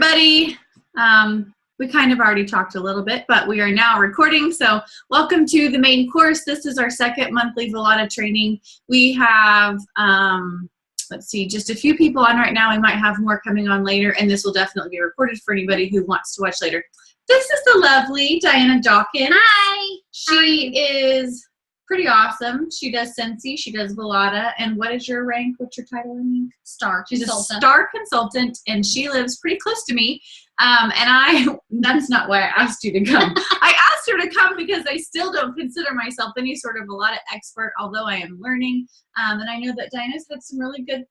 everybody. We kind of already talked a little bit, but we are now recording. So welcome to the main course. This is our second monthly Velata training. We have, let's see, just a few people on right now. We might have more coming on later, and this will definitely be recorded for anybody who wants to watch later. This is the lovely Diana Dawkins. Hi. She is pretty awesome. She does Scentsy, she does Velata, and what is your rank? What's your title? Star She's consultant. a star consultant, and she lives pretty close to me. That's not why I asked you to come. I asked her to come because I still don't consider myself any sort of Velata expert, although I am learning. And I know that Diana's had some really good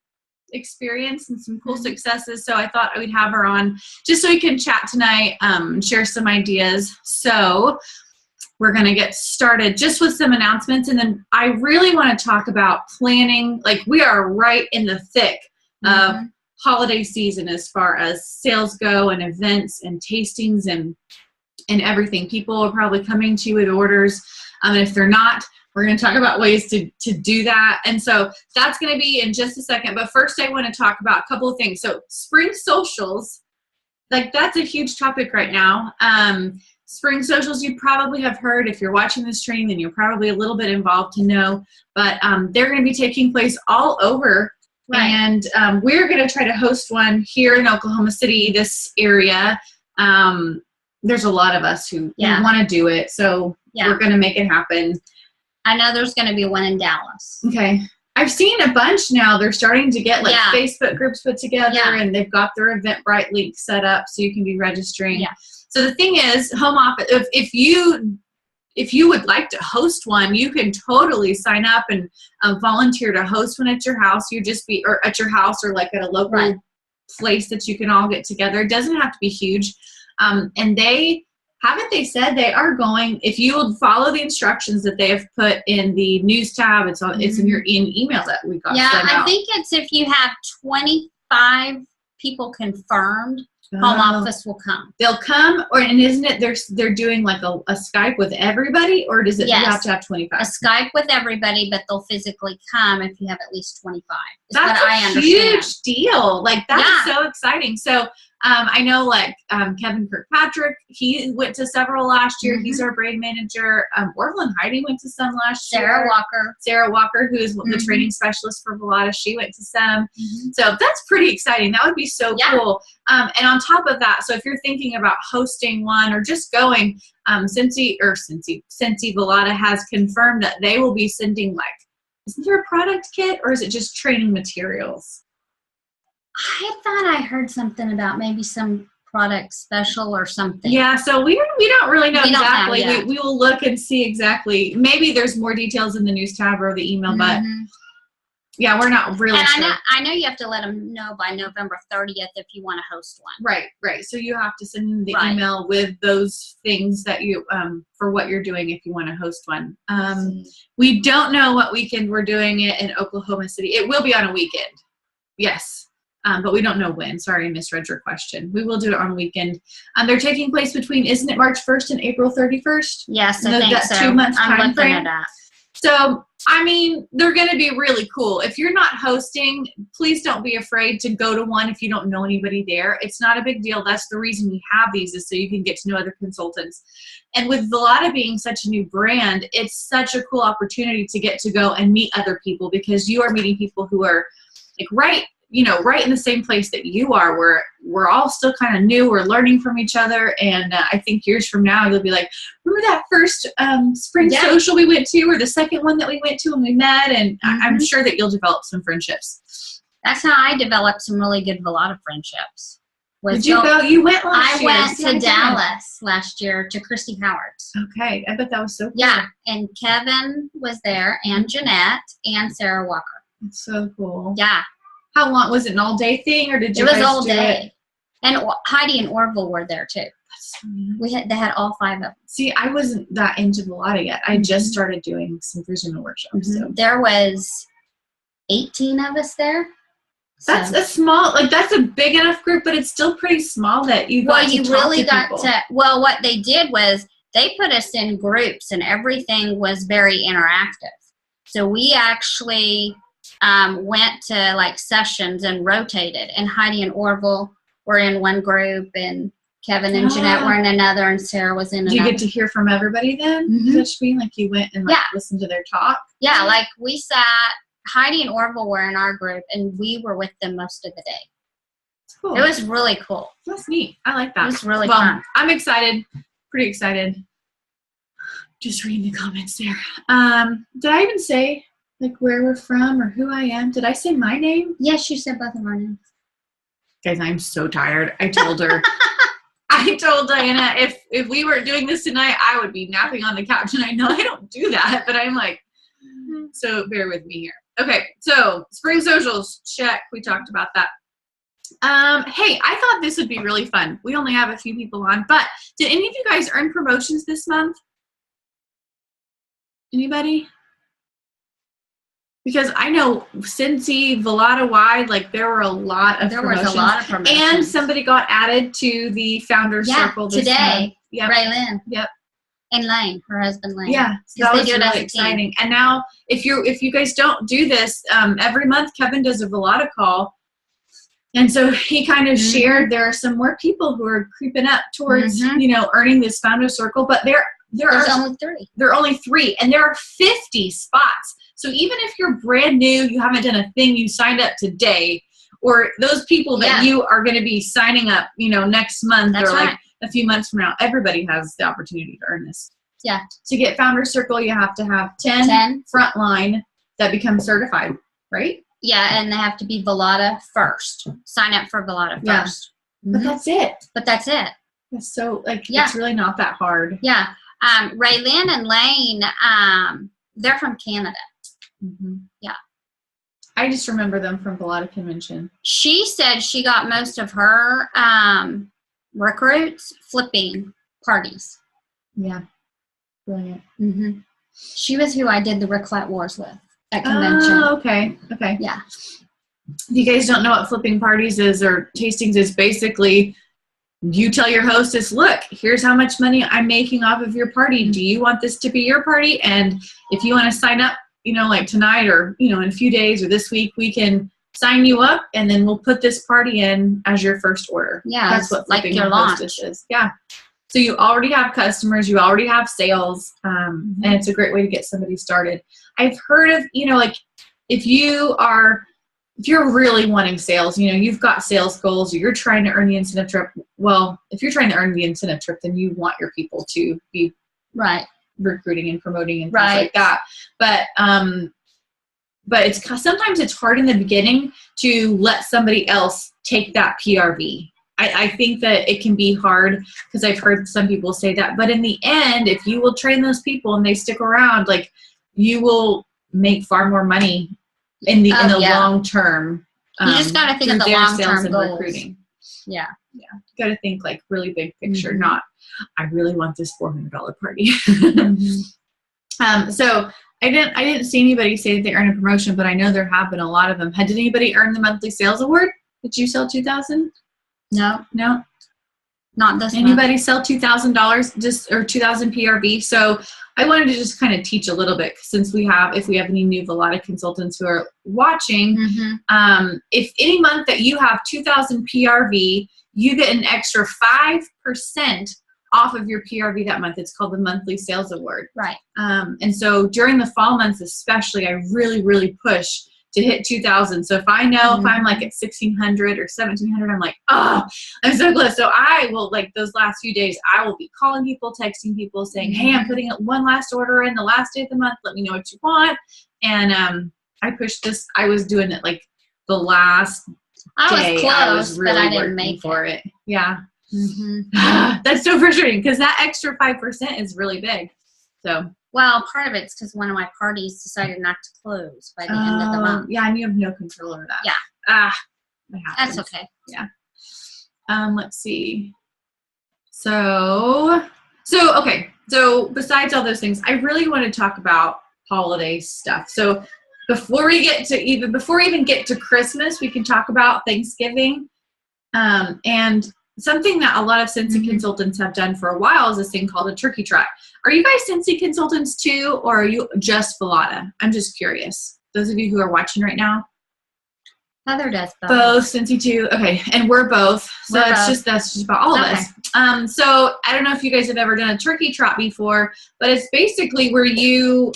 experience and some cool successes, so I thought I would have her on just so we can chat tonight, share some ideas. So we're going to get started just with some announcements, and then I really want to talk about planning. Like, we are right in the thick of holiday season as far as sales go and events and tastings and everything. People are probably coming to you with orders, and if they're not, we're going to talk about ways to do that. And so that's going to be in just a second. But first, I want to talk about a couple of things. So spring socials, like, that's a huge topic right now. Spring socials, you probably have heard. If you're watching this training, then you're probably a little bit involved to know. But they're going to be taking place all over. Right. And we're going to try to host one here in Oklahoma City, this area. There's a lot of us who want to do it. So we're going to make it happen. I know there's going to be one in Dallas. Okay. I've seen a bunch now. They're starting to get Facebook groups put together, and they've got their Eventbrite link set up so you can be registering. Yeah. So the thing is, home office, if you would like to host one, you can totally sign up and volunteer to host one at your house. You just be, or at your house, or like at a local place that you can all get together. It doesn't have to be huge. And they said they are going, if you would follow the instructions that they have put in the news tab, it's in your email that we got sent out. I think it's if you have 25 people confirmed, home office will come. They'll come, and isn't it they're doing like a Skype with everybody, or does it you have to have 25? A Skype with everybody, but they'll physically come if you have at least 25. That's a huge deal. Like, that's so exciting. So I know, like, Kevin Kirkpatrick, he went to several last year. He's our brand manager. Orville and Heidi went to some last year. Sarah Walker, who is the training specialist for Velata, she went to some. So that's pretty exciting. That would be so cool. And on top of that, so if you're thinking about hosting one or just going, Scentsy Velata has confirmed that they will be sending, like, isn't there a product kit, or is it just training materials? I thought I heard something about maybe some product special or something. Yeah, so we don't really know exactly. We will look and see exactly. Maybe there's more details in the news tab or the email, but yeah, we're not really sure. I know you have to let them know by November 30th if you want to host one. Right. So you have to send the email with those things that you for what you're doing if you want to host one. We don't know what weekend we're doing it in Oklahoma City. It will be on a weekend. Yes. But we don't know when. Sorry, I misread your question. We will do it on a weekend. They're taking place between, isn't it March 1st and April 31st? Yes, I think so. 2 months I'm time looking frame. at that. So, I mean, they're going to be really cool. If you're not hosting, please don't be afraid to go to one if you don't know anybody there. It's not a big deal. That's the reason we have these, is so you can get to know other consultants. And with Velata being such a new brand, it's such a cool opportunity to get to go and meet other people, because you are meeting people who are like right in the same place that you are. We're all still kind of new. We're learning from each other. And I think years from now, you'll be like, remember that first spring social we went to, or the second one that we went to when we met? And I'm sure that you'll develop some friendships. That's how I developed some really good Velata friendships. Did you go? You went last year. I went to Dallas last year to Christy Howard's. Okay. I bet that was so cool. Yeah. And Kevin was there, and Jeanette, and Sarah Walker. That's so cool. Yeah. How long? Was it an all-day thing, or did you? It was all day. And Heidi and Orville were there too. That's so nice. They had all 5 of them. See, I wasn't that into Velata yet. I just started doing some Virginia workshops. So there was 18 of us there. That's a small, like, that's a big enough group, but it's still pretty small that you got to talk to people. Well, what they did was they put us in groups, and everything was very interactive. So we actually went to like sessions and rotated, and Heidi and Orville were in one group, and Kevin and Jeanette were in another, and Sarah was in another. Do you get to hear from everybody then? Mm-hmm. Does that just mean like you went and listened to their talk? Yeah, like we sat, Heidi and Orville were in our group, and we were with them most of the day. Cool. It was really cool. That's neat. I like that. It was really fun. I'm excited. Pretty excited. Just reading the comments there. Did I even say like where we're from or who I am? Did I say my name? Yes, you said both of our names. Guys, I'm so tired. I told her. I told Diana if we were doing this tonight, I would be napping on the couch. And I know I don't do that, but I'm like, so bear with me here. Okay, so spring socials, check. We talked about that. Hey, I thought this would be really fun. We only have a few people on, but did any of you guys earn promotions this month? Anybody? Because I know Cincy, Velada Wide, like there were a lot of promotions. Was a lot of promotions. And somebody got added to the Founders Circle this today. Yep. Raylyn. Yep. And Lane, her husband Lane. Yeah, so that was really exciting. And now, if you guys don't do this, every month Kevin does a Velada call. And so he kind of shared there are some more people who are creeping up towards, earning this Founders Circle, but there's only 3. There are only 3, and there are 50 spots. So even if you're brand new, you haven't done a thing, you signed up today, or those people that you are going to be signing up, next month or like a few months from now, everybody has the opportunity to earn this. Yeah. To get Founders Circle, you have to have 10 frontline that become certified, right? Yeah, and they have to be Velada first. Sign up for Velada first. Mm-hmm. But that's it. That's so, it's really not that hard. Yeah. Raylyn and Lane, they're from Canada. Mm-hmm. Yeah. I just remember them from Velada Convention. She said she got most of her recruits flipping parties. Yeah. Brilliant. Mm-hmm. She was who I did the Raclette Wars with at convention. Oh, okay. Okay. Yeah. If you guys don't know what flipping parties is or tastings is, basically you tell your hostess, look, here's how much money I'm making off of your party. Do you want this to be your party? And if you want to sign up, like tonight or, in a few days or this week, we can sign you up and then we'll put this party in as your first order. Yeah. That's what flipping your hostess is. Yeah. So you already have customers, you already have sales, and it's a great way to get somebody started. I've heard of, if you're really wanting sales, you've got sales goals, or you're trying to earn the incentive trip. Well, if you're trying to earn the incentive trip, then you want your people to be recruiting and promoting and things like that. But sometimes it's hard in the beginning to let somebody else take that PRV. I think that it can be hard because I've heard some people say that. But in the end, if you will train those people and they stick around, you will make far more money in the long term. You just got to think of the long term goals. Recruiting. Yeah. Yeah. You got to think really big picture, not I really want this $400 party. So I didn't see anybody say that they earned a promotion, but I know there have been a lot of them. Did anybody earn the monthly sales award? Did you sell $2,000? No. Not this Anybody month. sell $2,000 or 2,000 PRV? So I wanted to just kind of teach a little bit, since if we have any new Velada consultants who are watching, if any month that you have 2,000 PRV, you get an extra 5% off of your PRV that month. It's called the monthly sales award. Right. And so during the fall months, especially, I really, really push to hit 2,000. So if I know if I'm like at 1,600 or 1,700, I'm like, oh, I'm so close. So I will, those last few days, I will be calling people, texting people, saying, hey, I'm putting one last order in the last day of the month. Let me know what you want. And I pushed this. I was doing it the last day. I was close, I was really but I didn't make for it. Yeah. That's so frustrating because that extra 5% is really big. So. Well, part of it's because one of my parties decided not to close by the end of the month. Yeah, and you have no control over that. Yeah. That's okay. Yeah. Let's see. So besides all those things, I really want to talk about holiday stuff. So before we even get to Christmas, we can talk about Thanksgiving. And something that a lot of Cincy consultants have done for a while is this thing called a turkey trot. Are you guys Cincy consultants too, or are you just Velada? I'm just curious. Those of you who are watching right now. Heather does both. Both, Cincy too. Okay, and we're both. So that's just about all of us. So I don't know if you guys have ever done a turkey trot before, but it's basically where you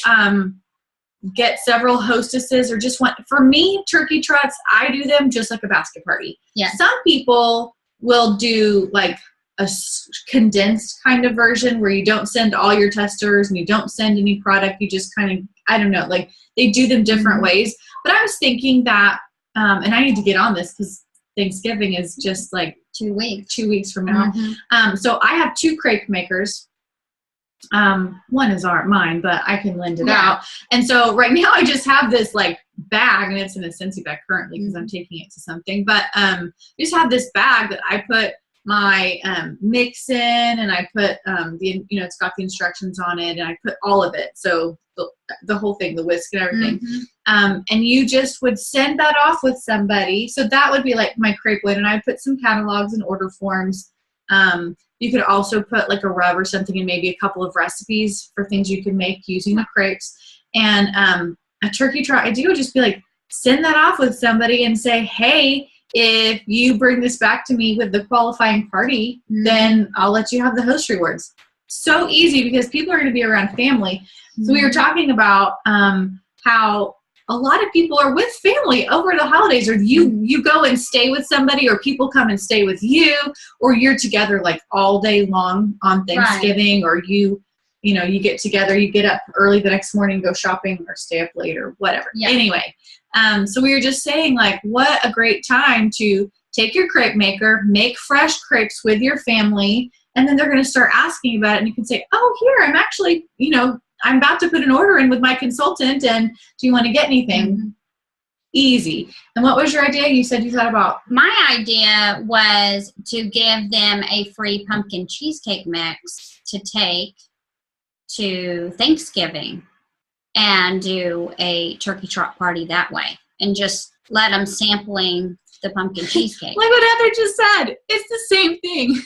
get several hostesses or just one. For me, turkey trots, I do them just like a basket party. Yeah. Some people will do like a condensed kind of version where you don't send all your testers and you don't send any product. You just kind of, I don't know, like they do them different ways. But I was thinking that, and I need to get on this because Thanksgiving is just like 2 weeks from now. So I have 2 crepe makers. One is mine, but I can lend it out. And so right now I just have this like bag, and it's in a Scentsy bag currently because I'm taking it to something. But I just have this bag that I put my mix in, and I put it's got the instructions on it, and I put all of it. So the whole thing, the whisk and everything. And you just would send that off with somebody. So that would be like my crepe lid, and I put some catalogs and order forms. You could also put like a rub or something and maybe a couple of recipes for things you can make using the crepes. And a turkey trot idea would just be like, send that off with somebody and say, hey, if you bring this back to me with the qualifying party, then I'll let you have the host rewards. So easy because people are going to be around family. So we were talking about how a lot of people are with family over the holidays, or you go and stay with somebody, or people come and stay with you, or you're together like all day long on Thanksgiving, or you get together, you get up early the next morning, go shopping, or stay up late, or whatever. Anyway, so we were just saying like, what a great time to take your crepe maker, make fresh crepes with your family, and then they're going to start asking about it, and you can say, oh, here, I'm actually, I'm about to put an order in with my consultant, and do you want to get anything? Easy. And what was your idea? You said you thought about? My idea was to give them a free pumpkin cheesecake mix to take to Thanksgiving and do a turkey trot party that way, and just let them sampling the pumpkin cheesecake. Like what Heather just said. It's the same thing.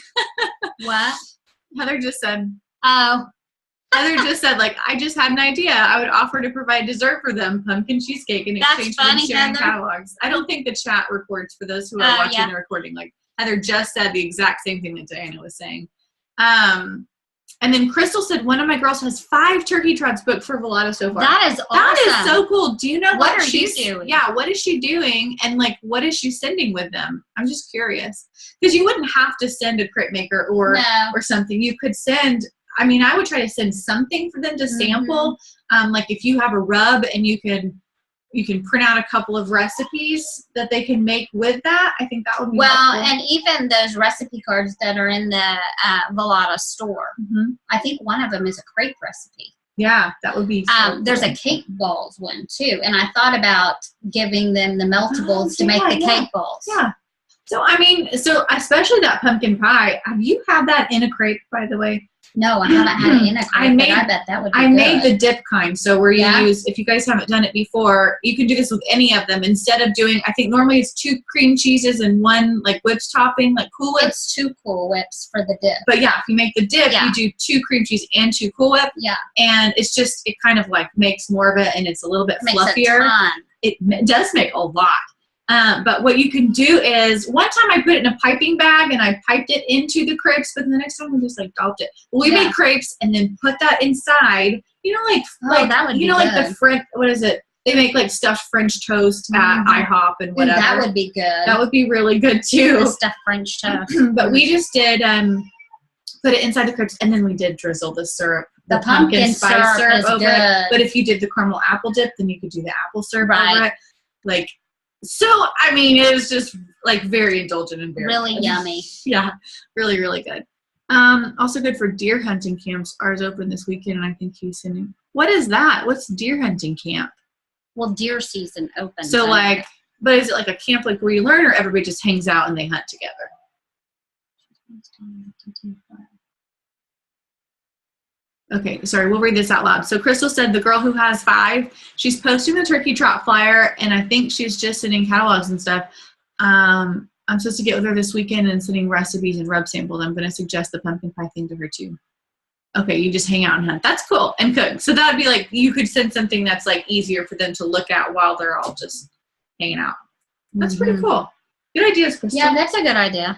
What? Heather just said. Oh. Heather just said, like, I just had an idea. I would offer to provide dessert for them, pumpkin cheesecake, in exchange for them sharing catalogs. I don't think the chat records for those who are watching the recording. Like, Heather just said the exact same thing that Diana was saying. And then Crystal said, one of my girls has 5 turkey trots booked for Vallado so far. That is awesome. That is so cool. Do you know what she's doing? Yeah, what is she doing? And, like, what is she sending with them? I'm just curious. Because you wouldn't have to send a crepe maker or something. You could send... I mean, I would try to send something for them to sample. Like if you have a rub and you can print out a couple of recipes that they can make with that. I think that would be helpful. And even those recipe cards that are in the Vallado store. I think one of them is a crepe recipe. Yeah, that would be so there's a cake balls one too. And I thought about giving them the meltables to make the cake balls. Yeah. So, I mean, especially that pumpkin pie. Have you had that in a crepe, by the way? No, I haven't had it in a crepe, but I bet that would be good. I made the dip kind, so where you use, if you guys haven't done it before, you can do this with any of them. Instead of doing, I think normally it's 2 cream cheeses and 1 like whipped topping, like Cool Whip. It's 2 Cool Whips for the dip. But yeah, if you make the dip, you do 2 cream cheese and 2 Cool Whip. Yeah. And it's just, it kind of like makes more of it, and it's a little bit fluffier. It does make a lot. But what you can do is, one time I put it in a piping bag and I piped it into the crepes, but the next time we just like dolloped it. We made crepes and then put that inside, that would be good. Like the French, what is it? They make like stuffed French toast at IHOP and whatever. That would be good. That would be really good too. The stuffed French toast. But we just did put it inside the crepes, and then we did drizzle the syrup. The pumpkin spice syrup over it. But if you did the caramel apple dip, then you could do the apple syrup over it. Like, so, I mean, it was just, like, very indulgent and very really good. yummy. Yeah, really, really good. Also good for deer hunting camps. Ours open this weekend, and I think he's sending. What is that? What's deer hunting camp? Well, deer season opens. So, like, but is it like a camp like where you learn, or everybody just hangs out and they hunt together? Okay, sorry, we'll read this out loud. So Crystal said the girl who has 5, she's posting the turkey trot flyer, and I think she's just sending catalogs and stuff. I'm supposed to get with her this weekend and sending recipes and rub samples. I'm going to suggest the pumpkin pie thing to her too. Okay, you just hang out and hunt. That's cool, and cook. So that would be like, you could send something that's like easier for them to look at while they're all just hanging out. That's pretty cool. Good ideas, Crystal. Yeah, that's a good idea.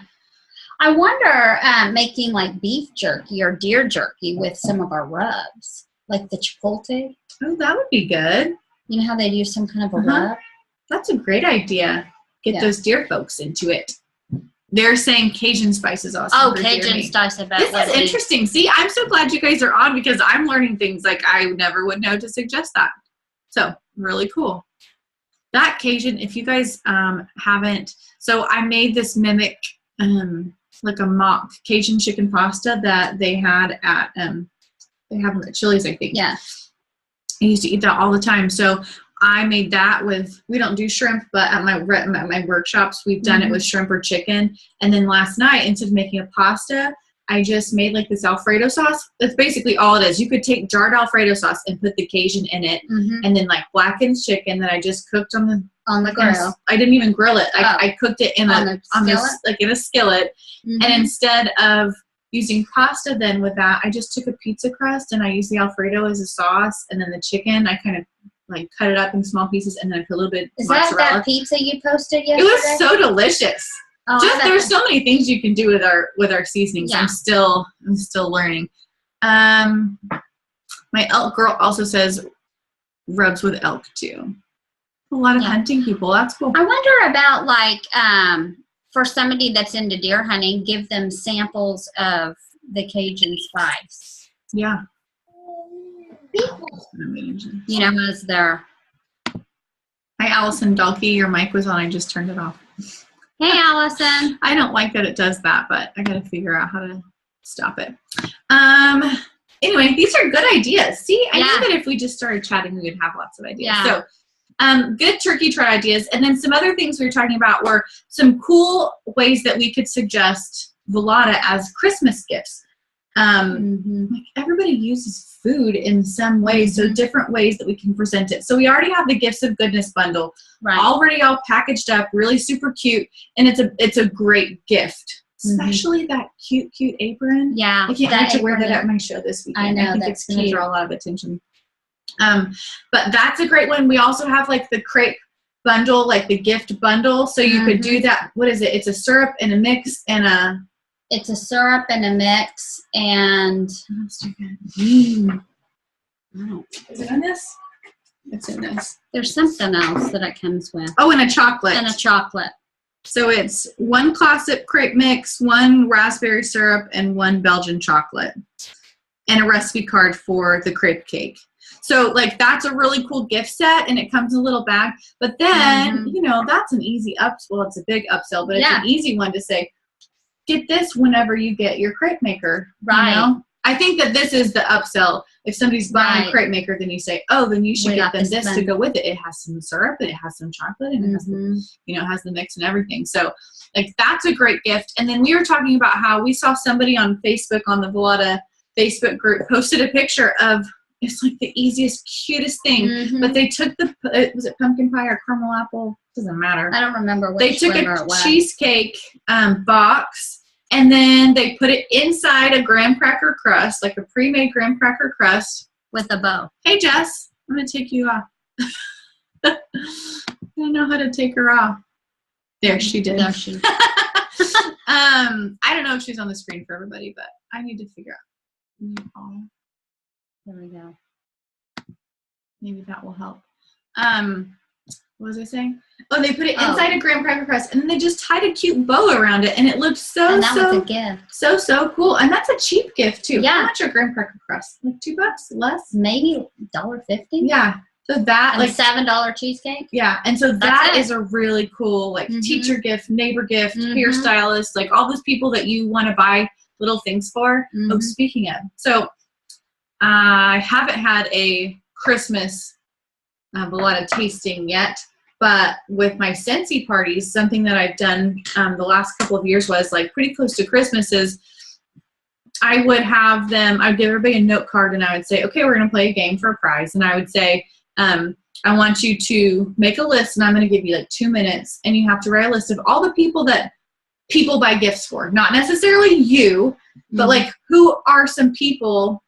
I wonder making like beef jerky or deer jerky with some of our rubs, like the chipotle. Oh, that would be good. You know how they'd use some kind of a rub? That's a great idea. Get those deer folks into it. They're saying Cajun spice is awesome. Oh, Cajun spice, I bet. This is interesting. See, I'm so glad you guys are on because I'm learning things like I never would know to suggest that. So, really cool. That Cajun, if you guys haven't, so I made this mimic, like a mock Cajun chicken pasta that they had at, they have them at Chili's, I think. Yeah. I used to eat that all the time. So I made that with, we don't do shrimp, but at my workshops, we've done it with shrimp or chicken. And then last night, instead of making a pasta, I just made like this Alfredo sauce. That's basically all it is. You could take jarred Alfredo sauce and put the Cajun in it, and then like blackened chicken that I just cooked on the grill. I didn't even grill it. I cooked it in a skillet. And instead of using pasta then with that, I just took a pizza crust and I used the Alfredo as a sauce, and then the chicken, I kind of like cut it up in small pieces, and then I put a little bit Is mozzarella. that pizza you posted yesterday? It was so delicious. Oh, There's so many things you can do with our seasonings. Yeah. I'm still learning. My elk girl also says rubs with elk too. A lot of hunting people. That's cool. I wonder about like for somebody that's into deer hunting, give them samples of the Cajun spice. Yeah. You know, as their. Hi, Allison Dalkey. Your mic was on. I just turned it off. Hey, Allison. I don't like that it does that, but I got to figure out how to stop it. Anyway, these are good ideas. See, I knew that if we just started chatting, we would have lots of ideas. Yeah. So, good turkey trot ideas. And then some other things we were talking about were some cool ways that we could suggest Volata as Christmas gifts. Like everybody uses food in some way, so different ways that we can present it. So we already have the Gifts of Goodness bundle, already all packaged up, really super cute, and it's a great gift, especially that cute apron. Yeah, I can't wait to wear that at my show this weekend. I know, I think that's it's going to draw a lot of attention. But that's a great one. We also have like the crepe bundle, like the gift bundle, so you could do that. What is it? It's a syrup and a mix and a. It's a syrup and a mix, and Is it in this? It's in this. There's something else that it comes with. Oh, and a chocolate. And a chocolate. So it's 1 classic crepe mix, 1 raspberry syrup, and 1 Belgian chocolate, and a recipe card for the crepe cake. So like that's a really cool gift set, and it comes in a little bag. But then you know that's an easy well, it's a big upsell, but it's an easy one to say. Get this whenever you get your crepe maker. Right. You know? I think that this is the upsell. If somebody's buying a crepe maker, then you say, oh, then you should get them this to go with it. It has some syrup, and it has some chocolate, and it has it has the mix and everything. So like that's a great gift. And then we were talking about how we saw somebody on Facebook, on the Volata Facebook group, posted a picture of, it's like the easiest, cutest thing. But they took was it pumpkin pie or caramel apple? Doesn't matter. I don't remember They took a cheesecake box, and then they put it inside a graham cracker crust, like a pre-made graham cracker crust. With a bow. Hey, Jess, I'm going to take you off. I don't know how to take her off. There, she did. There she did. I don't know if she's on the screen for everybody, but I need to figure out. There we go. Maybe that will help. What was I saying? Oh, they put it inside a graham cracker crust, and then they just tied a cute bow around it, and it looked so was a gift. So cool. And that's a cheap gift too. Yeah. How much are graham cracker crust? Like $2 less? Maybe $1.50. Yeah. So that and like $7 cheesecake. Yeah, and so that is a really cool like teacher gift, neighbor gift, hairstylist, like all those people that you want to buy little things for. Oh, speaking of, so I haven't had a Christmas Volata tasting yet, but with my Scentsy parties, something that I've done the last couple of years was like pretty close to Christmas is I would have them, I'd give everybody a note card, and I would say, okay, we're going to play a game for a prize. And I would say, I want you to make a list, and I'm going to give you like 2 minutes, and you have to write a list of all the people that people buy gifts for. Not necessarily you, but like who are some people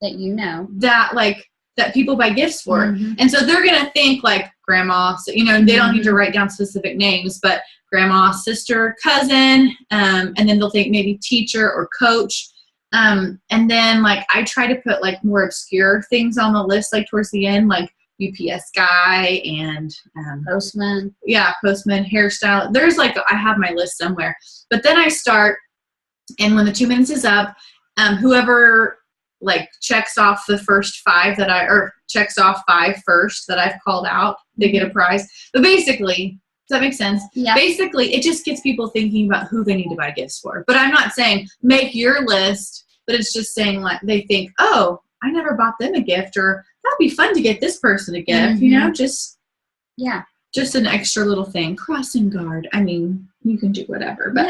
that you know that like that people buy gifts for. And so they're going to think like, grandma. So, you know, they don't need to write down specific names, but grandma, sister, cousin, and then they'll think maybe teacher or coach. And then like I try to put like more obscure things on the list, like towards the end, like UPS guy and Postman. Yeah, postman, hairstyle. There's like I have my list somewhere, but then I start, and when the 2 minutes is up, whoever like checks off the first 5 checks off 5 first that I've called out, they get a prize. But basically, does that make sense? Yeah. Basically, it just gets people thinking about who they need to buy gifts for. But I'm not saying make your list, but it's just saying like they think, oh, I never bought them a gift, or that'd be fun to get this person a gift, you know, just an extra little thing. Crossing guard. I mean, you can do whatever, but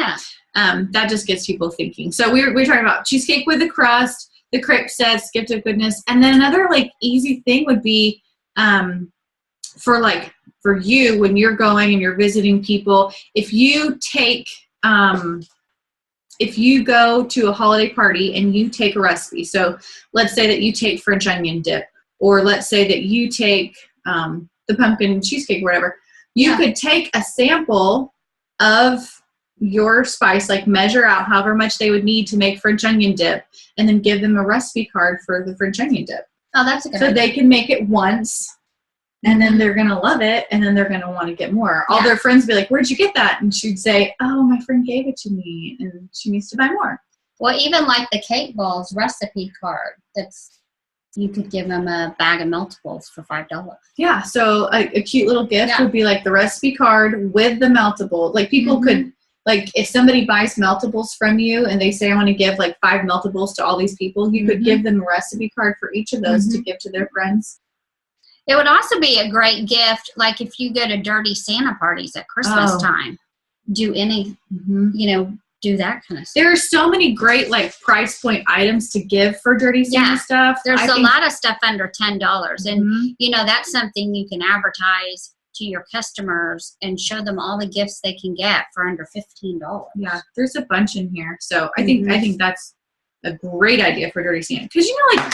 that just gets people thinking. So we're talking about cheesecake with a crust, the crepe sets, gift of goodness, and then another like easy thing would be for you when you're going and you're visiting people, if you go to a holiday party and you take a recipe, so let's say that you take French onion dip, or let's say that you take the pumpkin cheesecake or whatever, you could take a sample of your spice, like measure out however much they would need to make French onion dip, and then give them a recipe card for the French onion dip. Oh, that's a good idea. So they can make it once, and then they're going to love it, and then they're going to want to get more. All their friends be like, where'd you get that? And she'd say, oh, my friend gave it to me, and she needs to buy more. Well, even like the cake balls recipe card, you could give them a bag of meltables for $5. Yeah, so a cute little gift would be like the recipe card with the meltable. Like people could, like if somebody buys meltables from you and they say, I want to give like 5 meltables to all these people, you could give them a recipe card for each of those to give to their friends. It would also be a great gift, like if you go to Dirty Santa parties at Christmas time, do that kind of stuff. There are so many great like price point items to give for Dirty Santa stuff. There's a lot of stuff under $10, and you know that's something you can advertise to your customers and show them all the gifts they can get for under $15. Yeah, there's a bunch in here, so I think that's a great idea for Dirty Santa, because you know, like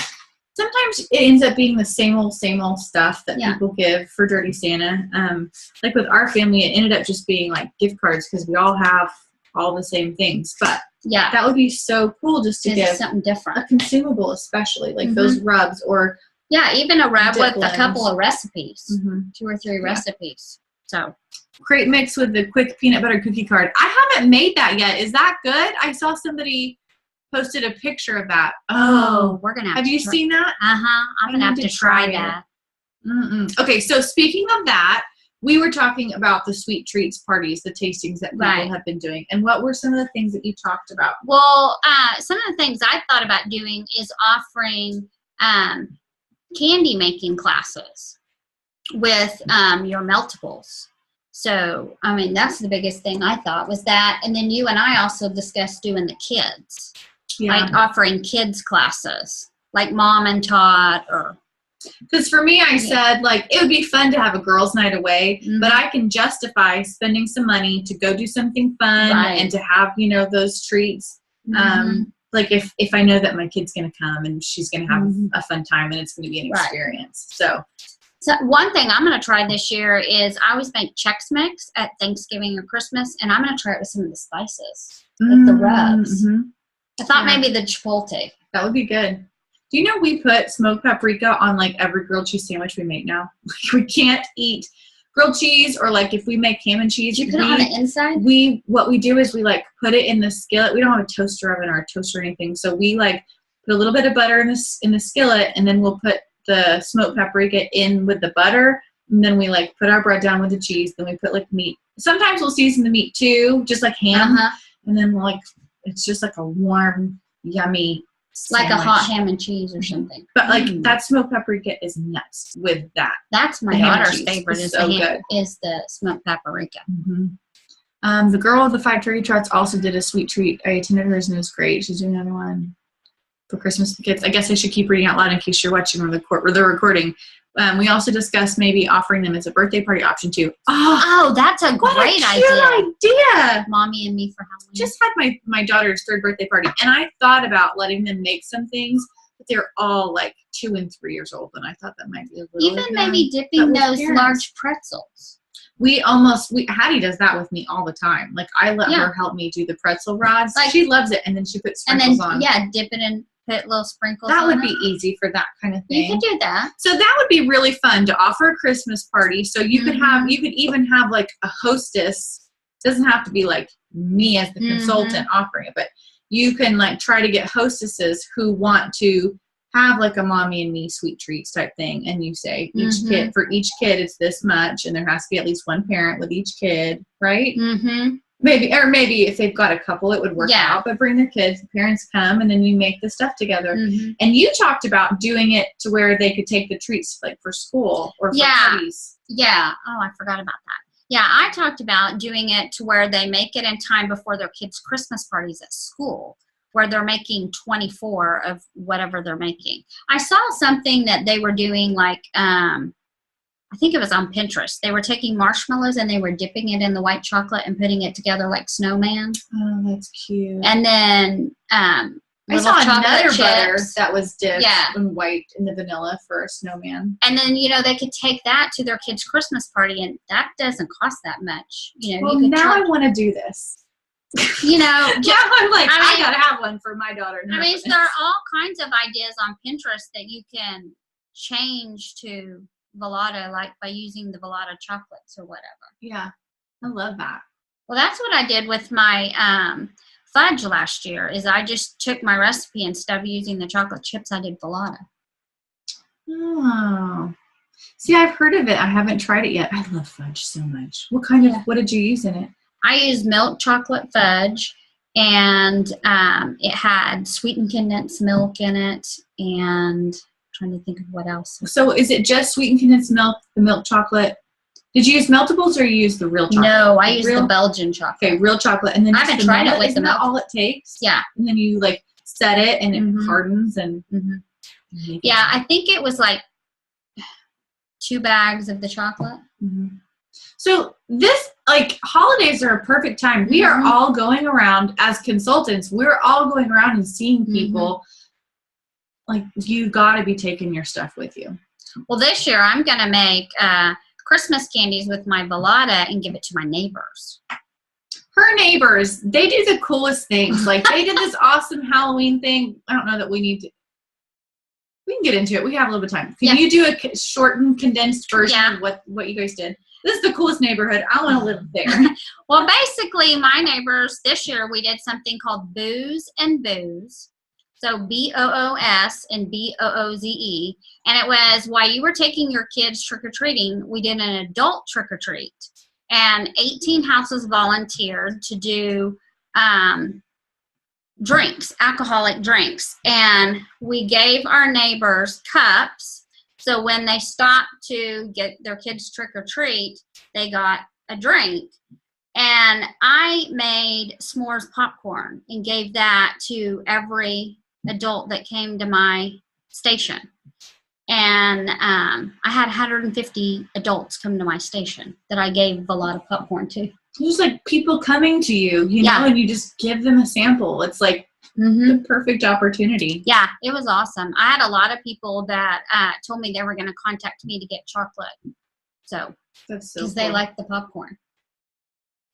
sometimes it ends up being the same old stuff that people give for Dirty Santa. Like with our family, it ended up just being like gift cards because we all have all the same things, but that would be so cool just to give something different, a consumable, especially like those rubs, or even a rub with a couple of recipes, 2 or 3 recipes. So crepe mix with the quick peanut butter cookie card. I haven't made that yet. Is that good? I saw somebody posted a picture of that. Oh, we're gonna have you seen that? I'm gonna have to try that. Okay, so speaking of that, we were talking about the sweet treats parties, the tastings that people have been doing. And what were some of the things that you talked about? Well, some of the things I thought about doing is offering candy making classes with your meltables. So, I mean, that's the biggest thing I thought was that. And then you and I also discussed doing the kids, like offering kids classes, like Mom and Todd or... Because for me, I said, like, it would be fun to have a girls' night away, but I can justify spending some money to go do something fun and to have, you know, those treats. Like, if I know that my kid's going to come and she's going to have a fun time and it's going to be an experience. So one thing I'm going to try this year is I always make Chex Mix at Thanksgiving or Christmas, and I'm going to try it with some of the spices, with the rubs. I thought maybe the chipotle. That would be good. Do you know we put smoked paprika on like every grilled cheese sandwich we make now? Like we can't eat grilled cheese, or like if we make ham and cheese. Do you put it on the inside? What we do is we like put it in the skillet. We don't have a toaster oven or a toaster or anything, so we like put a little bit of butter in the skillet, and then we'll put the smoked paprika in with the butter, and then we like put our bread down with the cheese. Then we put like meat. Sometimes we'll season the meat too, just like ham, and then we'll, like it's just like a warm, yummy. Like a hot ham and cheese or something. But like that smoked paprika is nuts with that. That's my daughter's favorite is the smoked paprika. The girl with the 5 turkey trots also did a sweet treat. I attended hers and it was great. She's doing another one for Christmas kids. I guess I should keep reading out loud in case you're watching the recording. We also discussed maybe offering them as a birthday party option too. Oh, that's a great idea. Mommy and me for Halloween. Just had my daughter's 3rd birthday party, and I thought about letting them make some things, but they're all like 2 and 3 years old, and I thought that might be a little Even maybe dipping those large pretzels. Hattie does that with me all the time. Like, I let her help me do the pretzel rods. Like, she loves it, and then she puts sprinkles on. Yeah, dip it in, put little sprinkles on. That would be easy for that kind of thing. You could do that. So that would be really fun to offer a Christmas party. So you could even have like a hostess. It doesn't have to be like me as the consultant offering it, but you can like try to get hostesses who want to have like a mommy and me sweet treats type thing, and you say each kid it's this much, and there has to be at least one parent with each kid, right? Maybe if they've got a couple, it would work out. But bring their kids, the parents come, and then you make the stuff together. And you talked about doing it to where they could take the treats like for school or for parties. Yeah. Oh, I forgot about that. Yeah, I talked about doing it to where they make it in time before their kids' Christmas parties at school, where they're making 24 of whatever they're making. I saw something that they were doing, like, I think it was on Pinterest. They were taking marshmallows and they were dipping it in the white chocolate and putting it together like snowman. Oh, that's cute. And then I saw another butter that was dipped in white in the vanilla for a snowman. And then, they could take that to their kids' Christmas party, and that doesn't cost that much. Well, now I want to do this. Now I'm like, I gotta have one for my daughter. There are all kinds of ideas on Pinterest that you can change to Velada, like by using the Velada chocolates or whatever. Yeah, I love that. Well, that's what I did with my fudge last year. Is I just took my recipe, instead of using the chocolate chips, I did Velada. Oh, see, I've heard of it. I haven't tried it yet. I love fudge so much. What did you use in it? I used milk chocolate fudge, and it had sweetened condensed milk in it, and I'm trying to think of what else. So is it just sweetened condensed milk, the milk chocolate? Did you use meltables or you use the real chocolate? No, I used the Belgian chocolate. Okay, real chocolate. And then I haven't tried it with the milk. Isn't that all it takes? Yeah. And then you like set it and it hardens and. Yeah, I think it was like 2 bags of the chocolate. So this, like, holidays are a perfect time. We are all going around as consultants. We're all going around and seeing people. Like, you got to be taking your stuff with you. Well, this year I'm going to make Christmas candies with my Velada and give it to my neighbors. Her neighbors, they do the coolest things. Like, they did this awesome Halloween thing. I don't know that we need to. We can get into it. We have a little bit of time. Can you do a shortened, condensed version of what you guys did? This is the coolest neighborhood. I want to live there. Well, basically, my neighbors, this year, we did something called Booze and Booze. So BOOS and BOOZE. And it was while you were taking your kids trick-or-treating, we did an adult trick-or-treat. And 18 houses volunteered to do drinks, alcoholic drinks. And we gave our neighbors cups. So when they stopped to get their kids trick-or-treat, they got a drink. And I made s'mores popcorn and gave that to every adult that came to my station. And I had 150 adults come to my station that I gave a lot of popcorn to. Just like people coming to you, know, and you just give them a sample. It's like the perfect opportunity. Yeah, it was awesome. I had a lot of people that told me they were going to contact me to get chocolate. So that's so because they like the popcorn.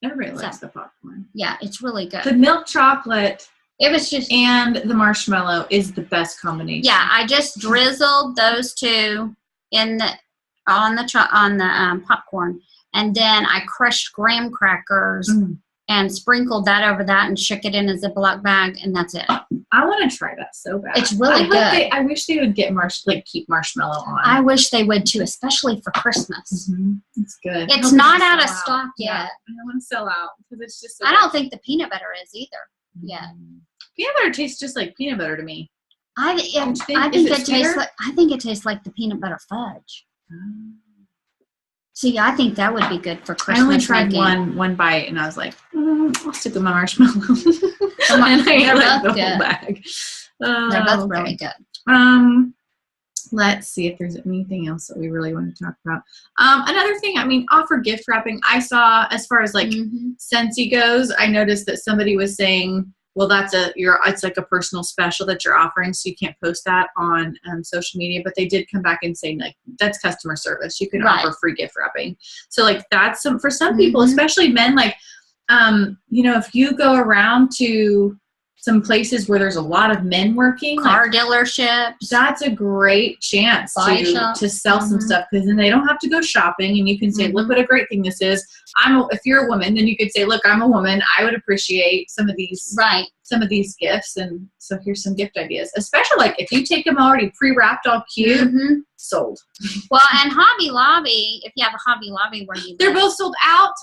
Everybody likes the popcorn. Yeah, it's really good. The milk chocolate. It was just and the marshmallow is the best combination. Yeah, I just drizzled those two on the popcorn, and then I crushed graham crackers and sprinkled that over that and shook it in a Ziploc bag, and that's it. I want to try that so bad. It's really good. I wish they would get keep marshmallow on. I wish they would too, especially for Christmas. It's good. It's not out of stock yet. Yeah, I don't want to sell out because it's just. I don't think the peanut butter is either. Yeah. Peanut butter tastes just like peanut butter to me. I think it tastes like the peanut butter fudge. See, I think that would be good for Christmas. I only tried one bite, and I was like, I'll stick with my marshmallow. And they're both the good. Whole bag. They're both really good. Let's see if there's anything else that we really want to talk about. Another thing, offer gift wrapping. I saw, as far as like Scentsy goes, I noticed that somebody was saying well, it's like a personal special that you're offering, so you can't post that on social media. But they did come back and say, like, that's customer service. You can offer free gift wrapping. So, like, that's for some people, especially men, like, if you go around to some places where there's a lot of men working, car dealerships, that's a great chance to sell some stuff, because then they don't have to go shopping, and you can say, look what a great thing this is. If you're a woman, then you could say, look, I'm a woman, I would appreciate some of these gifts, and so here's some gift ideas. Especially like if you take them already pre-wrapped, all cute, sold. Well, and Hobby Lobby, if you have a Hobby Lobby where you they're both sold out.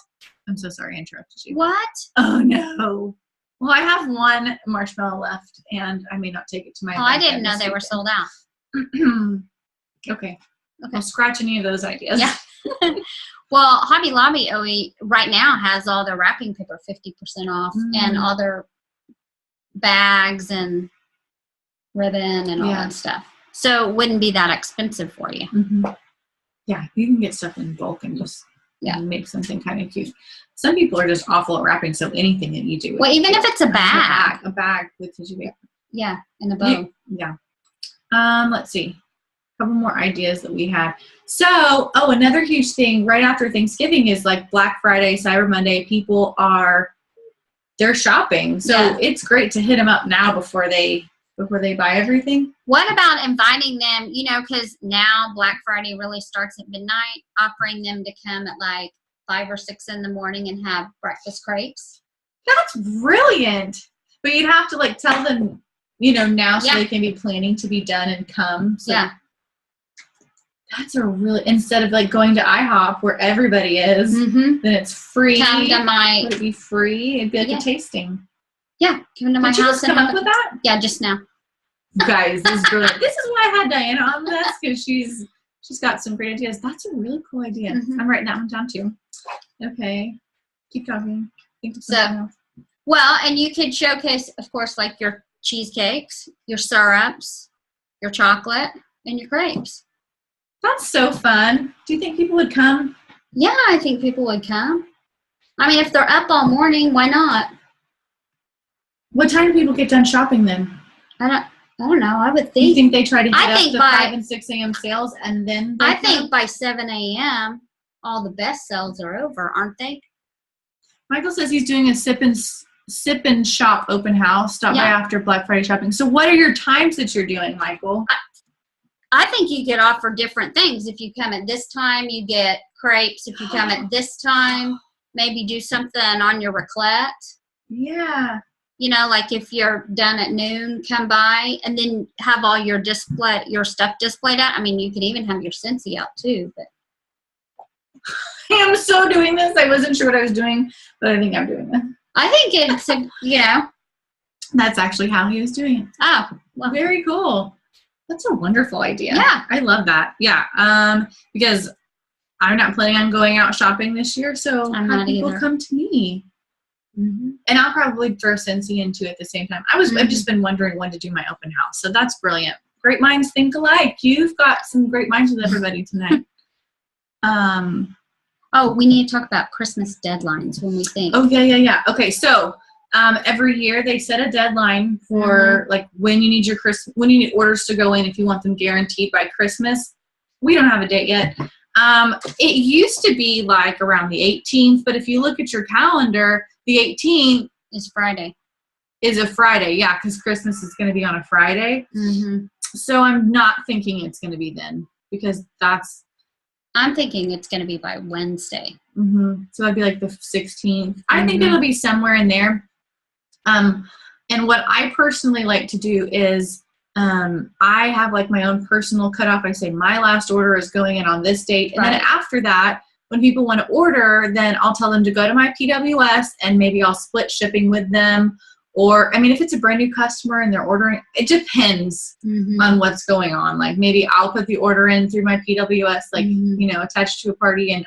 I'm so sorry I interrupted you. What? Oh no. Well, I have one marshmallow left, and I may not take it to my. Oh, I didn't know they were sold out. Okay. I'll scratch any of those ideas. Yeah. Well, Hobby Lobby right now has all their wrapping paper 50% off, and all their bags and ribbon and all that stuff. So it wouldn't be that expensive for you. Yeah, you can get stuff in bulk and just make something kind of cute. Some people are just awful at wrapping, so anything that you do. Well, even if it's a bag with tissue paper. Yeah, and a bow. Yeah. Let's see. A couple more ideas that we had. So, another huge thing right after Thanksgiving is like Black Friday, Cyber Monday. People they're shopping. So it's great to hit them up now before they buy everything. What about inviting them, because now Black Friday really starts at midnight, offering them to come at like 5 or 6 in the morning and have breakfast crepes? That's brilliant. But you'd have to like tell them, now so they can be planning to be done and come. So that's instead of like going to IHOP where everybody is, then it's free. Would it be free? It'd be like a tasting. Yeah, come to my house. Did you just come up with that? Yeah, just now. Guys, this is brilliant. This is why I had Diana on this, because she's got some great ideas. That's a really cool idea. I'm writing that one down too. Okay, keep talking. Think of something else. Well, and you could showcase, of course, like your cheesecakes, your syrups, your chocolate, and your crepes. That's so fun. Do you think people would come? Yeah, I think people would come. I mean, if they're up all morning, why not? What time do people get done shopping then? I don't know. I would think. You think they try to hit up the 5 and 6 a.m. sales, and then I think by 7 a.m. all the best sales are over, aren't they? Michael says he's doing a sip and shop open house. Stop by after Black Friday shopping. So what are your times that you're doing, Michael? I think you could offer different things. If you come at this time, you get crepes. If you come at this time, maybe do something on your raclette. Yeah. Like if you're done at noon, come by and then have all your stuff displayed out. I mean, you could even have your Scentsy out too. But I am so doing this. I wasn't sure what I was doing, but I think I'm doing this. I think it's, That's actually how he was doing it. Oh, well. Very cool. That's a wonderful idea. Yeah. I love that. Yeah. Because I'm not planning on going out shopping this year, so have people come to me. And I'll probably throw Scentsy into it at the same time. I've just been wondering when to do my open house, so that's brilliant. Great minds think alike. You've got some great minds with everybody tonight. We need to talk about Christmas deadlines when we think. Oh yeah. Okay, so every year they set a deadline for like when you need orders to go in if you want them guaranteed by Christmas. We don't have a date yet. It used to be like around the 18th, but if you look at your calendar, the 18th is Friday. Is a Friday, yeah, because Christmas is going to be on a Friday. So I'm not thinking it's going to be then, because I'm thinking it's going to be by Wednesday. So that'd be like the 16th. I think it'll be somewhere in there. And what I personally like to do is I have like my own personal cutoff. I say my last order is going in on this date. And then after that, when people want to order, then I'll tell them to go to my PWS and maybe I'll split shipping with them. Or, I mean, if it's a brand new customer and they're ordering, it depends on what's going on. Like maybe I'll put the order in through my PWS, like, attached to a party, and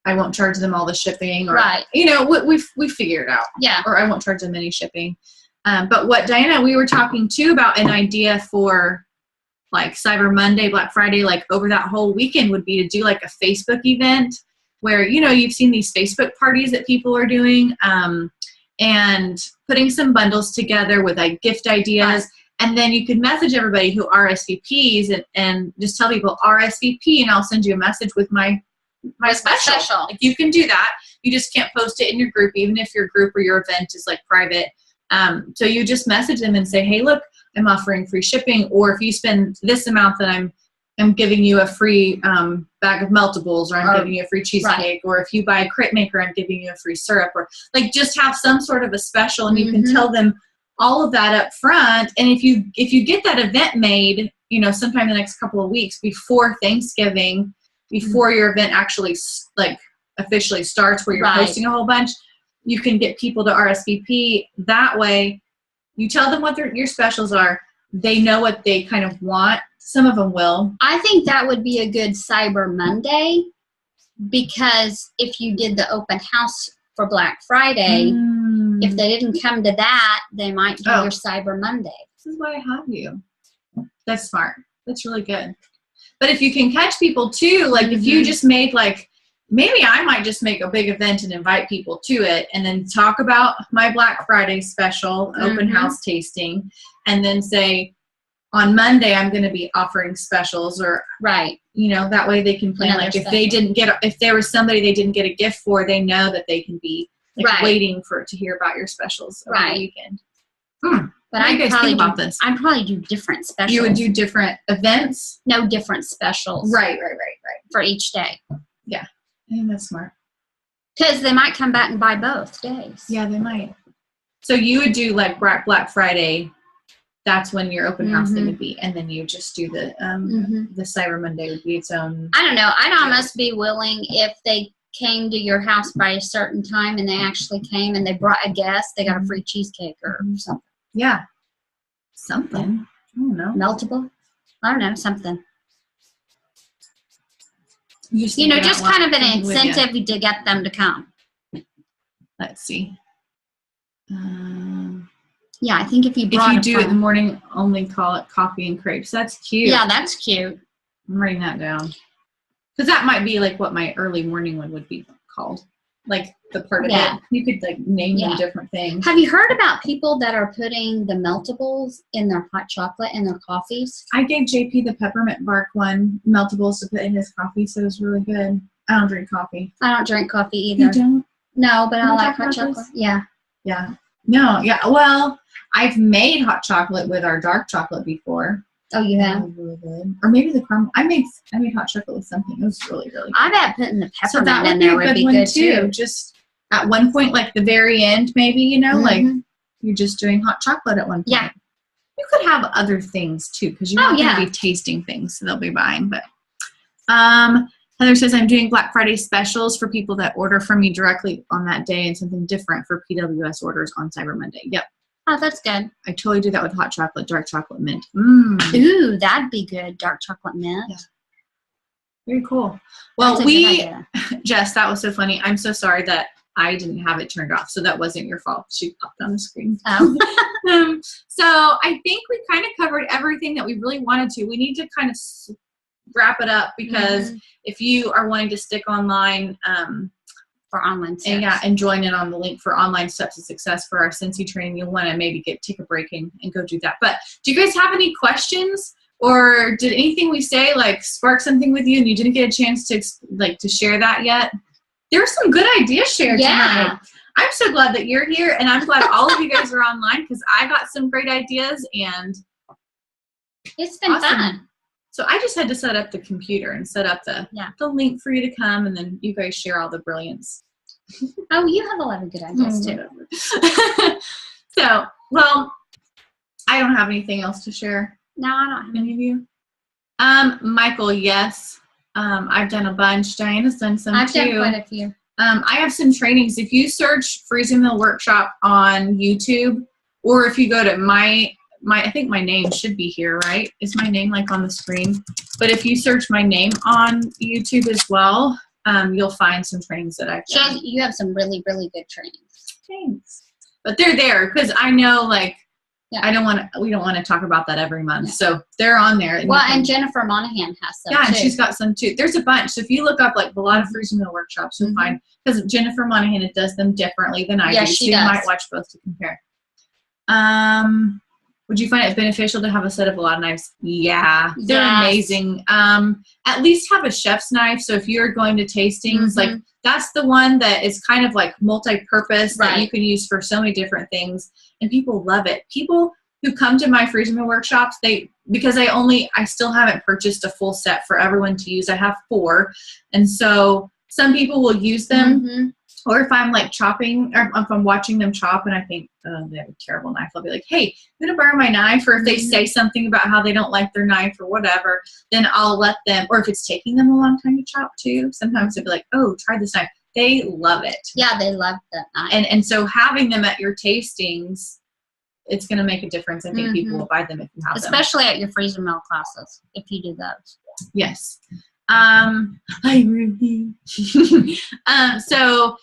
I won't charge them all the shipping, or, we figure it out. Yeah. Or I won't charge them any shipping. But what Diana, we were talking too about an idea for like Cyber Monday, Black Friday, like over that whole weekend would be to do like a Facebook event where, you've seen these Facebook parties that people are doing. and putting some bundles together with like gift ideas. Right. And then you could message everybody who RSVPs and just tell people RSVP, and I'll send you a message with my special. Like, you can do that. You just can't post it in your group, even if your group or your event is like private. So you just message them and say, hey, look, I'm offering free shipping, or if you spend this amount, that I'm giving you a free bag of meltables, or I'm giving you a free cheesecake, or if you buy a crate maker, I'm giving you a free syrup, or like just have some sort of a special, and you can tell them all of that up front. And if you get that event made, you know, sometime in the next couple of weeks before Thanksgiving, before your event actually like officially starts, where you're posting a whole bunch, you can get people to RSVP. That way, you tell them what your specials are. They know what they kind of want. Some of them will. I think that would be a good Cyber Monday, because if you did the open house for Black Friday, if they didn't come to that, they might do your Cyber Monday. This is why I have you. That's smart. That's really good. But if you can catch people too, like if you just made like, maybe I might just make a big event and invite people to it, and then talk about my Black Friday special, open house tasting, and then say, on Monday, I'm going to be offering specials, or, you know, that way they can plan. Another like special. If there was somebody they didn't get a gift for, they know that they can be like waiting to hear about your specials over the weekend. But I'd probably do different specials. You would do different events? No, different specials. Right. For each day. Yeah. I think that's smart. Because they might come back and buy both days. Yeah, they might. So you would do like Black Friday. That's when your open house thing would be, and then you just do the Cyber Monday would be its own. I don't know. I'd almost be willing if they came to your house by a certain time, and they actually came and they brought a guest. They got a free cheesecake or something. Yeah, something. I don't know. Meltable. I don't know, something. Just kind of an incentive to get them to come. Let's see. Yeah, I think if you do it in the morning, only call it coffee and crepes. That's cute. Yeah, that's cute. I'm writing that down. Because that might be like what my early morning one would be called. Like the part of it. You could like name them different things. Have you heard about people that are putting the meltables in their hot chocolate and their coffees? I gave JP the peppermint bark one, meltables, to put in his coffee, so it was really good. I don't drink coffee. I don't drink coffee either. You don't? No, but I like hot chocolate. This? Yeah. Yeah. No, yeah. Well, I've made hot chocolate with our dark chocolate before. Oh, you have? That was really good. Or maybe the caramel. I made hot chocolate with something. It was really, really good. I bet putting the peppermint in there would be good too. Just at one point, like the very end, maybe, you know, like you're just doing hot chocolate at one point. Yeah. You could have other things too, because you're not going to be tasting things, so they'll be buying. But Heather says, I'm doing Black Friday specials for people that order from me directly on that day, and something different for PWS orders on Cyber Monday. Yep. Oh, that's good. I totally do that with hot chocolate, dark chocolate mint. Ooh, that'd be good. Dark chocolate mint. Yeah. Very cool. Well, Jess, that was so funny. I'm so sorry that I didn't have it turned off, so that wasn't your fault. She popped on the screen. Oh. So I think we kind of covered everything that we really wanted to. We need to kind of wrap it up, because if you are wanting to stick online, for online steps. And join in on the link for online steps to success for our Scentsy training, you'll want to maybe take a break and go do that. But do you guys have any questions, or did anything we say like spark something with you and you didn't get a chance to share that yet? There were some good ideas shared tonight. I'm so glad that you're here, and I'm glad all of you guys are online, because I got some great ideas, and it's been fun. So I just had to set up the computer and set up the link for you to come, and then you guys share all the brilliance. Oh, you have a lot of good ideas too. So, well, I don't have anything else to share. No, I don't have any of you. Michael, yes. I've done a bunch. Diana's done some too. I've done quite a few. I have some trainings. If you search Freezing Meal Workshop on YouTube, or if you go to I think my name should be here, right? Is my name like on the screen? But if you search my name on YouTube as well, you'll find some trainings that I've done. You have some really, really good trainings. Thanks. But they're there, because I know, like, we don't want to talk about that every month. So they're on there. And Jennifer Monahan has some too. And she's got some too. There's a bunch. So if you look up like a lot of Freezing Meal Workshops, you'll find because Jennifer Monahan does them differently than I do. She so does. You might watch both to compare. Would you find it beneficial to have a set of a lot of knives? Yeah, they're amazing. At least have a chef's knife. So if you're going to tastings, like that's the one that is kind of like multi-purpose that you can use for so many different things, and people love it. People who come to my Freezeman workshops, because I still haven't purchased a full set for everyone to use. I have 4, and so some people will use them. Or if I'm like chopping, or if I'm watching them chop and I think, oh, they have a terrible knife, I'll be like, hey, I'm going to borrow my knife. Or if they say something about how they don't like their knife or whatever, then I'll let them, or if it's taking them a long time to chop too, sometimes they'll be like, oh, try this knife. They love it. Yeah, they love that knife. And so having them at your tastings, it's going to make a difference. I think people will buy them if you have them. Especially at your freezer mill classes, if you do those. Yes. Hi, Ruby. So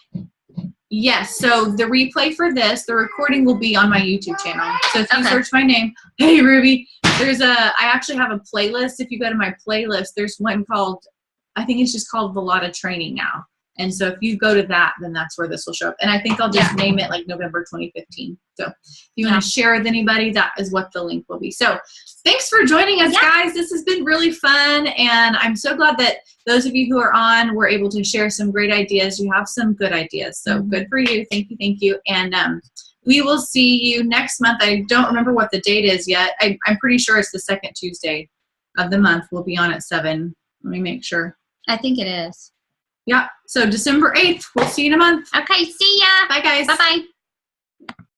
yes, so the replay for this, the recording will be on my YouTube channel. So if you search my name, hey Ruby, I actually have a playlist. If you go to my playlist, there's one called, I think it's just called Velada Training now. And so if you go to that, then that's where this will show up. And I think I'll just name it like November 2015. So if you want to share with anybody, that is what the link will be. So thanks for joining us, guys. This has been really fun. And I'm so glad that those of you who are on were able to share some great ideas. You have some good ideas. So good for you. Thank you. Thank you. And we will see you next month. I don't remember what the date is yet. I'm pretty sure it's the second Tuesday of the month. We'll be on at 7. Let me make sure. I think it is. Yeah. So December 8th. We'll see you in a month. Okay. See ya. Bye, guys. Bye-bye.